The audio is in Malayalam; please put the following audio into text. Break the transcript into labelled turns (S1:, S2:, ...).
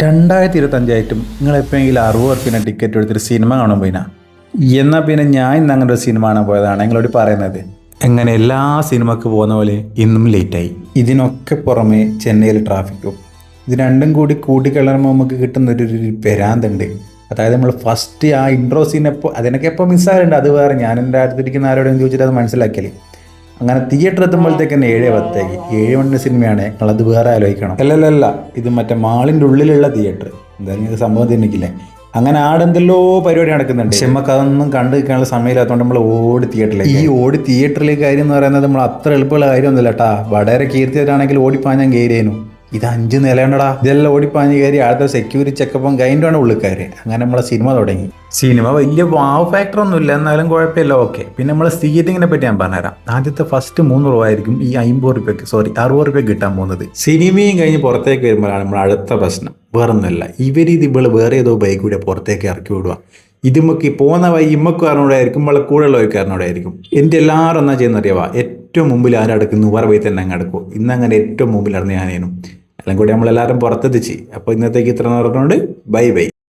S1: 2025 നിങ്ങൾ എപ്പോഴെങ്കിലും 60 ഉറുപ്പിന് ടിക്കറ്റ് എടുത്തിട്ട് സിനിമ കാണാൻ പോയിനാ? എന്നാൽ പിന്നെ ഞാൻ ഇന്ന് അങ്ങനെ ഒരു സിനിമ കാണാൻ പോയതാണ് നിങ്ങളോട് പറയുന്നത്. എങ്ങനെ എല്ലാ സിനിമക്ക് പോകുന്ന പോലെ ഇന്നും ലേറ്റായി. ഇതിനൊക്കെ പുറമെ ചെന്നൈയിൽ ട്രാഫിക്കും. ഇത് രണ്ടും കൂടി കൂട്ടിക്കളറുമ്പോൾ നമുക്ക് കിട്ടുന്നൊരു പെരാന്തുണ്ട്. അതായത് നമ്മൾ ഫസ്റ്റ് ആ ഇൻട്രോ സീനെപ്പോൾ അതിനൊക്കെ എപ്പോൾ മിസ്സാറുണ്ട്, അത് വേറെ. ഞാൻ എൻ്റെ അടുത്തിരിക്കുന്ന ആരോടെന്ന് ചോദിച്ചിട്ട് അത് മനസ്സിലാക്കിയാലേ. അങ്ങനെ തിയേറ്റർ എത്തുമ്പോഴത്തേക്ക് തന്നെ 7:10 7 മണിൻ്റെ സിനിമയാണ്. നിങ്ങളത് വേറെ ആലോചിക്കണം. അല്ലല്ല, ഇത് മറ്റേ മാളിൻ്റെ ഉള്ളിലുള്ള തിയേറ്റർ. എന്തായാലും ഇത് സംഭവം തന്നിക്കില്ലേ. അങ്ങനെ ആടെന്തെല്ലോ പരിപാടി നടക്കുന്നുണ്ട്. പക്ഷെ നമുക്ക് അതൊന്നും കണ്ടു നിൽക്കാനുള്ള സമയമില്ലാത്തതുകൊണ്ട് നമ്മൾ ഓടി തിയേറ്ററിലേക്ക്. ഈ ഓടി തിയേറ്ററിലേക്ക് കാര്യം എന്ന് പറയുന്നത് നമ്മൾ അത്ര എളുപ്പമുള്ള കാര്യമൊന്നുമില്ല കേട്ടാ. വളരെ കീർത്തിയായിട്ടാണെങ്കിൽ ഓടിപ്പാഞ്ഞാൽ കയറിയേനു. ഇത് 5 നിലയുണ്ടടാ. ഇതെല്ലാം ഓടിപ്പാഞ്ഞ് കയറി അടുത്ത സെക്യൂരിറ്റി ചെക്കപ്പും കഴിഞ്ഞിട്ടാണ് ഉള്ളിക്കാര്. അങ്ങനെ നമ്മളെ സിനിമ തുടങ്ങി. സിനിമ വലിയ വാവ് ഫാക്ടർ ഒന്നുമില്ല, എന്നാലും കുഴപ്പമില്ല. ഓക്കെ. പിന്നെ നമ്മളെ സീറ്റിങ്ങിനെ പറ്റി ഞാൻ പറഞ്ഞുതരാം. ആദ്യത്തെ ഫസ്റ്റ് 3 രൂപ ആയിരിക്കും ഈ 60 രൂപയ്ക്ക് കിട്ടാൻ പോകുന്നത്. സിനിമയും കഴിഞ്ഞ് പുറത്തേക്ക് വരുമ്പോഴാണ് നമ്മൾ അടുത്ത പ്രശ്നം. വേറൊന്നുമില്ല, ഇവരിത് വേറെ ഏതോ ബൈക്ക് കൂടെ പുറത്തേക്ക് ഇറക്കി വിടുക. ഇതുമൊക്കെ പോകുന്ന വഴി ഇമ്മക്ക് കാരണോടായിരിക്കും, നമ്മളെ കൂടെയുള്ള വഴിക്കാരനോടായിരിക്കും. എൻ്റെ എല്ലാവരും എന്നാ ചെയ്യുന്നറിയാവാ, ഏറ്റവും മുമ്പിൽ ആരടക്കുന്നു വേറെ പോയി തന്നെ അങ്ങ് അടക്കും. ഇന്നങ്ങനെ ഏറ്റവും മുമ്പിൽ അറിഞ്ഞ ഞാനേനും എല്ലാം കൂടി നമ്മളെല്ലാവരും പുറത്തെത്തിച്ച്. അപ്പോൾ ഇന്നത്തേക്ക് ഇത്ര നടക്കുന്നുണ്ട്. ബൈ.